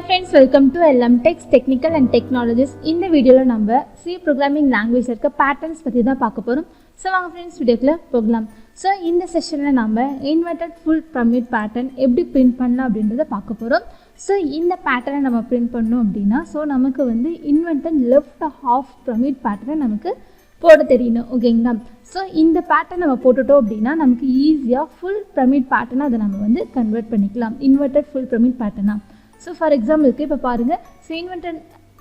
friends, welcome to LM Techs Technical and Technologies. இந்த வீடியோல நம்ம C programming language இருக்க patterns பத்தி தான் பார்க்க போறோம். சோ வாங்க फ्रेंड्स வீடியோக்குள்ள போகலாம். சோ இந்த செஷன்ல நாம inverted full pyramid pattern எப்படி print பண்ணலாம் அப்படின்றத பார்க்க போறோம். சோ இந்த பேட்டர்னை நம்ம print பண்ணோம் அப்படினா சோ நமக்கு வந்து inverted left half pyramid pattern நமக்கு போட தெரியணும். ஓகேங்களா? சோ இந்த பேட்டர்ன் நம்ம போட்டுட்டோம் அப்படினா நமக்கு ஈஸியா full pyramid pattern அத நம்ம வந்து கன்வர்ட் பண்ணிக்கலாம். inverted full pyramid pattern. So for example, இப்போ பாருங்க inverted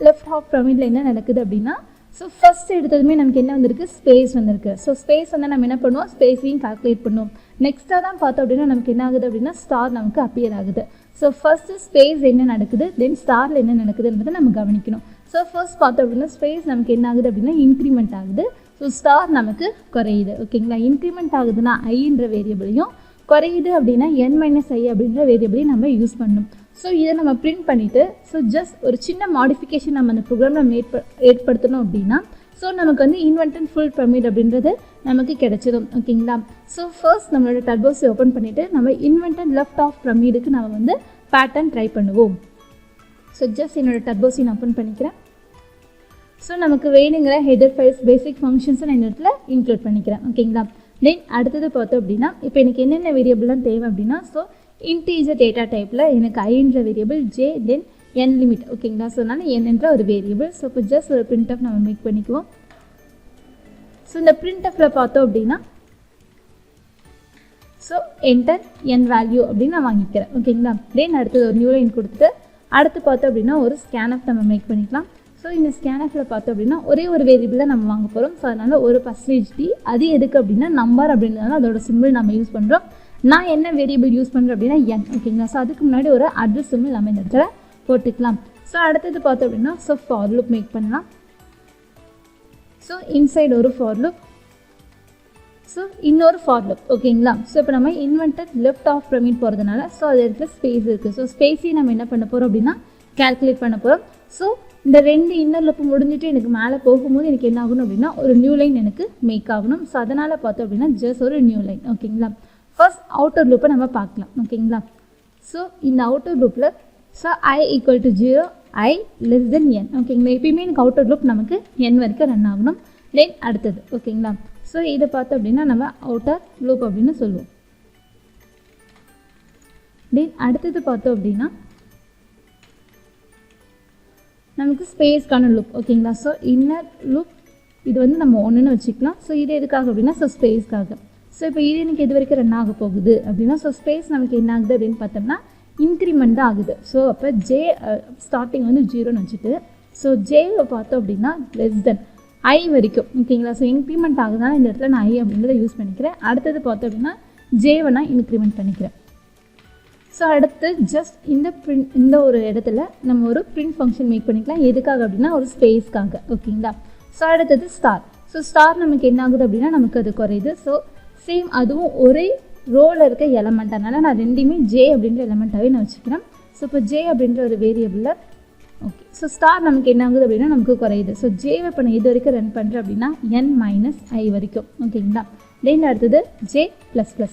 left half pyramidல என்ன நடக்குது அப்படினா so first எடுத்ததுமே நமக்கு என்ன வந்திருக்கு ஸ்பேஸ் வந்திருக்கு. so ஸ்பேஸ் வந்து நம்ம என்ன பண்ணுவோம் ஸ்பேஸையும் கால்குலேட் பண்ணுவோம். நெக்ஸ்டா தான் பார்த்தோம் அப்படினா நமக்கு என்ன ஆகுது அப்படினா ஸ்டார் நமக்கு அப்பியர் ஆகுது. so first ஸ்பேஸ் என்ன நடக்குது then ஸ்டார்ல என்ன நடக்குதுன்றதை நம்ம கவனிக்கணும். so first பார்த்தோம் அப்படினா ஸ்பேஸ் நமக்கு என்ன ஆகுது அப்படினா இன்கிரிமென்ட் ஆகுது. so ஸ்டார் நமக்கு குறையுது. ஓகேங்களா? இன்கிரிமென்ட் ஆகுதுனா i என்ற வேரியபிளையும் குறையுது அப்படினா n - i அப்படிங்கற வேரியபிளையும் நம்ம யூஸ் பண்ணணும். So இதை நம்ம print பண்ணிட்டு so just ஒரு சின்ன modification நம்ம அந்த ப்ரோக்ராம்ல ஏற்படுத்தணும் அப்படினா so நமக்கு வந்து inverted full pyramid அப்படின்றது நமக்கு கிடைச்சிடும். ஓகேங்களா? so first நம்மளோட turbo C ஓபன் பண்ணிட்டு நம்ம inverted left half pyramidக்கு நாம வந்து pattern ட்ரை பண்ணுவோம். so just என்னோட turbo C நான் ஓபன் பண்ணிக்கிறேன். so நமக்கு வேணுங்கிற header files basic functions நான் இந்த இடத்துல இன்க்ளூட் பண்ணிக்கிறேன். ஓகேங்களா? then அடுத்து பார்த்தோம் அப்படினா இப்போ எனக்கு என்னென்ன வேரியபிள்லாம் தேவை அப்படினா so integer data typeல எனக்கு I என்ற variable j then n limit. ஓகேங்களா? சோ நான் n என்ற ஒரு வேரியபிள். சோ இப்போ just ஒரு printf நம்ம மேக் பண்ணிக்குவோம். சோ இந்த printfல பார்த்தோம் அப்படினா சோ enter n value அப்படி நான் வாங்கிக்கிறேன். ஓகேங்களா? then அடுத்து ஒரு நியூ லைன் கொடுத்து அடுத்து பார்த்தோம் அப்படினா ஒரு scanf நம்ம மேக் பண்ணிக்கலாம். சோ இந்த scanfல பார்த்தோம் அப்படினா ஒரே ஒரு வேரியபிள் தான் நம்ம வாங்க போறோம். சோ அதனால ஒரு %t அது எதுக்கு அப்படினா நம்பர் அப்படின்றதால அதோட சிம்பல் நம்ம யூஸ் பண்றோம். நான் என்ன வேரியபிள் யூஸ் பண்றேன் அப்படினா n. ஓகேங்களா? சோ அதுக்கு முன்னாடி ஒரு அட்ரஸ் சிம்பல் நம்ம இந்த இடத்துல போட்டுக்கலாம். சோ அடுத்து பார்த்தோம் அப்படினா சோ for loop மேக் பண்ணலாம். சோ இன்சைட் ஒரு for loop சோ இன்னொரு for loop. ஓகேங்களா? சோ இப்போ நம்ம inverted left half pyramid போறதனால சோ அந்த இடத்துல ஸ்பேஸ் இருக்கு. சோ ஸ்பேஸை நம்ம என்ன பண்ண போறோம் அப்படினா கால்குலேட் பண்ண போறோம். சோ இந்த ரெண்டு இன்னர் லூப் முடிஞ்சிட்டு எனக்கு மேலே போகும்போது எனக்கு என்ன ஆகணும் அப்படினா ஒரு நியூ லைன் எனக்கு மேக் ஆகணும். சோ அதனால பார்த்தோம் அப்படினா ஜஸ்ட் ஒரு நியூ லைன். ஓகேங்களா? ஃபர்ஸ்ட் அவுட்டர் லூப்பை நம்ம பார்க்கலாம். ஓகேங்களா? ஸோ இந்த அவுட்டர் லூப்பில் ஸோ i = 0 i n. ஓகேங்களா? எப்பயுமே எனக்கு அவுட்டர் லூப் நமக்கு n வரைக்கும் ரன் ஆகணும். தென் அடுத்தது. ஓகேங்களா? ஸோ இதை பார்த்தோம் அப்படின்னா நம்ம அவுட்டர் லூப் அப்படின்னு சொல்லுவோம். தென் அடுத்தது பார்த்தோம் அப்படின்னா நமக்கு ஸ்பேஸ்க்கான லூப். ஓகேங்களா? ஸோ இன்னர் லூப் இது வந்து நம்ம ஒன்றுன்னு வச்சுக்கலாம். ஸோ இது எதுக்காக அப்படின்னா ஸோ ஸ்பேஸ்க்காக. ஸோ இப்போ இது எனக்கு எது வரைக்கும் ரன் ஆக போகுது அப்படின்னா ஸோ ஸ்பேஸ் நமக்கு என்ன ஆகுது அப்படின்னு பார்த்தோம்னா இன்க்ரிமெண்ட் தான் ஆகுது. ஸோ அப்போ ஜே ஸ்டார்டிங் வந்து 0ன்னு வச்சுட்டு ஸோ ஜேவை பார்த்தோம் அப்படின்னா n i வரைக்கும். ஓகேங்களா? ஸோ இன்க்ரிமெண்ட் ஆகுதுனால இந்த இடத்துல நான் i அப்படின்றத யூஸ் பண்ணிக்கிறேன். அடுத்தது பார்த்தோம் அப்படின்னா ஜேவை நான் இன்க்ரிமெண்ட் பண்ணிக்கிறேன். ஸோ அடுத்து ஜஸ்ட் இந்த ஒரு இடத்துல நம்ம ஒரு பிரிண்ட் ஃபங்க்ஷன் மேக் பண்ணிக்கலாம். எதுக்காக அப்படின்னா ஒரு ஸ்பேஸ்க்காக. ஓகேங்களா? ஸோ அடுத்தது ஸ்டார். ஸோ ஸ்டார் நமக்கு என்ன ஆகுது அப்படின்னா நமக்கு அது குறையுது. ஸோ சேம் அதுவும் ஒரே ரோவில் இருக்க எலமெண்ட். அதனால் நான் ரெண்டுமே ஜே அப்படின்ற எலமெண்ட்டாகவே நான் வச்சுக்கிறேன். ஸோ இப்போ ஜே அப்படின்ற ஒரு வேரியபிளில் ஓகே ஸோ ஸ்டார் நமக்கு என்ன ஆகுது அப்படின்னா நமக்கு குறையுது. ஸோ ஜேவை இப்போ நான் இது வரைக்கும் ரன் பண்ணுறேன் அப்படின்னா n - i வரைக்கும். ஓகேங்களா? தென் அடுத்தது ஜே ++.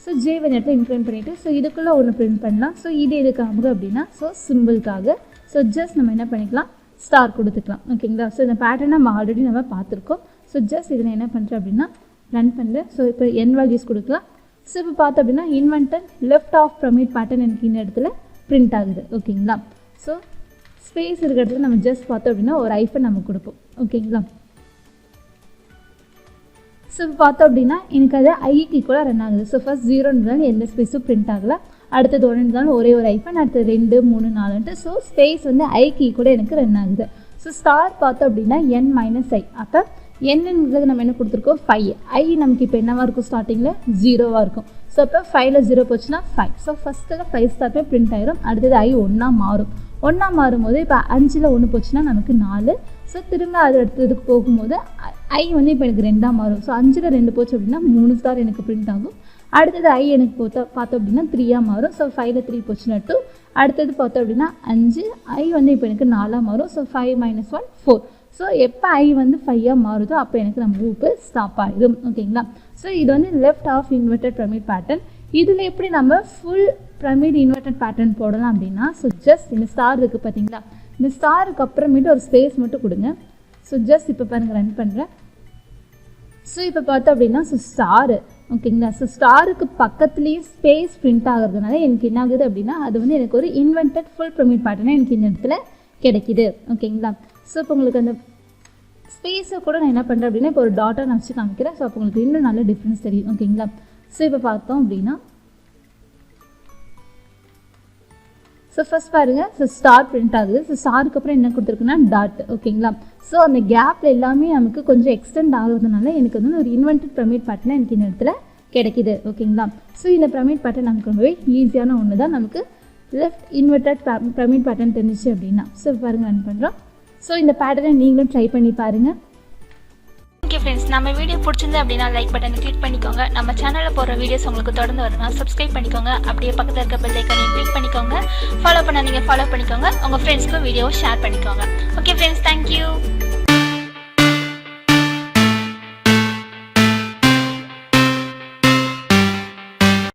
ஸோ ஜேவை நேரத்தில் இன்க்ரிமெண்ட் பண்ணிவிட்டு ஸோ இதுக்குள்ளே ஒன்று பிரிண்ட் பண்ணலாம். ஸோ இது எதுக்காக அப்படின்னா ஸோ சிம்பிளுக்காக. ஸோ ஜஸ்ட் நம்ம என்ன பண்ணிக்கலாம் ஸ்டார் கொடுத்துக்கலாம். ஓகேங்களா? ஸோ இந்த பேட்டர்னை நம்ம ஆல்ரெடி நம்ம பார்த்துருக்கோம். ஸோ ஜஸ்ட் இதில் என்ன பண்ணுறேன் அப்படின்னா ரன் பண்ணுறேன். ஸோ இப்போ n வேல்யூஸ் கொடுக்கலாம். ஸோ இப்போ பார்த்தோம் அப்படின்னா inverted left half pyramid pattern எனக்கு இந்த இடத்துல பிரிண்ட் ஆகுது. ஓகேங்களா? ஸோ ஸ்பேஸ் இருக்கிறதுல நம்ம ஜஸ்ட் பார்த்தோம் அப்படின்னா ஒரு ஐஃபன் நம்ம கொடுப்போம். ஓகேங்களா? ஸோ இப்போ பார்த்தோம் அப்படின்னா எனக்கு அது ஐக்கு ஈக்குவலாக ரன் ஆகுது. ஸோ ஃபர்ஸ்ட் 0ன்றதால எந்த ஸ்பேஸும் பிரிண்ட் ஆகலை. அடுத்தது 1ன்றதால ஒரே ஒரு ஐஃபன், அடுத்தது 2 3 4ன்ட்டு ஸோ ஸ்பேஸ் வந்து ஐக்கு ஈக்குவலாக எனக்கு ரன் ஆகுது. ஸோ ஸ்டார் பார்த்தோம் அப்படின்னா n - i. அப்போ என்னன்றது நம்ம என்ன கொடுத்துருக்கோம் 5. i நமக்கு இப்போ என்னவாக இருக்கும் ஸ்டார்டிங்கில் 0வாக இருக்கும். ஸோ இப்போ 5ல் 0 போச்சுன்னா 5. ஸோ ஃபஸ்ட்டில் 5 ஸ்டார்ட்மே பிரிண்ட் ஆயிரும். அடுத்தது i 1ஆக மாறும். 1ஆக மாறும்போது இப்போ 5ல் 1 போச்சுன்னா நமக்கு 4. ஸோ திரும்ப அது அடுத்ததுக்கு போகும்போது i வந்து இப்போ எனக்கு 2ஆக மாறும். ஸோ 5ல் 2 போச்சு அப்படின்னா 3 ஸ்டார் எனக்கு பிரிண்ட் ஆகும். அடுத்தது i எனக்கு பார்த்தோம் அப்படின்னா 3ஆக மாறும். ஸோ 5ல் 3 போச்சுன்னா 2. அடுத்தது பார்த்தோம் அப்படின்னா 5 i வந்து இப்போ எனக்கு 4ஆக மாறும். ஸோ 5 - 1 4. ஸோ எப்போ i வந்து 5ஆக மாறுதோ அப்போ எனக்கு நம்ம லூப்பு ஸ்டாப் ஆகிடும். ஓகேங்களா? ஸோ இது வந்து left half inverted pyramid pattern. இதில் எப்படி நம்ம ஃபுல் பிரமிட் இன்வெர்டட் பேட்டர்ன் போடலாம் அப்படின்னா ஸோ ஜஸ்ட் இந்த ஸ்டார் இருக்குது பார்த்தீங்களா, இந்த ஸ்டாருக்கு அப்புறமேட்டு ஒரு ஸ்பேஸ் மட்டும் கொடுங்க. ஸோ ஜஸ்ட் இப்போ பாருங்கள் ரன் பண்ணுறேன். ஸோ இப்போ பார்த்தோம் அப்படின்னா ஸோ ஸ்டாரு ஓகேங்களா. ஸோ ஸ்டாருக்கு பக்கத்துலேயே ஸ்பேஸ் பிரிண்ட் ஆகிறதுனால எனக்கு என்ன ஆகுது அப்படின்னா அது வந்து எனக்கு ஒரு இன்வெர்டட் ஃபுல் பிரமிட் பேட்டர்னாக எனக்கு இந்த இடத்துல கிடைக்கிது ஓகேங்களா. ஸோ இப்போ உங்களுக்கு அந்த ஸ்பேஸை கூட நான் என்ன பண்ணுறேன் அப்படின்னா இப்போ ஒரு டாட்டை நான் வச்சு காமிக்கிறேன். ஸோ அப்போ உங்களுக்கு இன்னும் நல்ல டிஃப்ரென்ஸ் தெரியும் ஓகேங்களா. ஸோ இப்போ பார்த்தோம் அப்படின்னா ஸோ ஃபஸ்ட் பாருங்கள், ஸோ ஸ்டார் பிரிண்ட் ஆகுது. ஸோ ஸ்டாருக்கு அப்புறம் என்ன கொடுத்துருக்குன்னா டாட் ஓகேங்களா. ஸோ அந்த கேப்பில் எல்லாமே நமக்கு கொஞ்சம் எக்ஸ்டெண்ட் ஆகுறதுனால எனக்கு வந்து ஒரு இன்வெர்டட் பிரமிட் பேட்டர்ன் எனக்கு இந்த இடத்துல கிடைக்கிது ஓகேங்களா. ஸோ இந்த பிரமிட் பேட்டர்ன் நமக்கு ரொம்பவே ஈஸியான ஒன்று தான். நமக்கு லெஃப்ட் இன்வெர்டட் பிரமிட் பேட்டர்ன் தெரிஞ்சிச்சு அப்படின்னா ஸோ பாருங்கள் ரன் பண்ணுறோம். ஸோ இந்த பேட்டர்னை நீங்களும் ட்ரை பண்ணி பாருங்கள். ஓகே ஃப்ரெண்ட்ஸ், நம்ம வீடியோ பிடிச்சிருந்து அப்படின்னா லைக் பட்டனை கிளிக் பண்ணிக்கோங்க. நம்ம சேனலில் போகிற வீடியோஸ் உங்களுக்கு தொடர்ந்து வரணும்னா சப்ஸ்கிரைப் பண்ணிக்கோங்க. அப்படியே பக்கத்தில் இருக்க பெல் ஐக்கானையும் கிளிக் பண்ணிக்கோங்க. ஃபாலோ பண்ண நீங்கள் ஃபாலோ பண்ணிக்கோங்க. உங்கள் ஃப்ரெண்ட்ஸ்க்கு வீடியோவை ஷேர் பண்ணிக்கோங்க. Okay friends, thank you.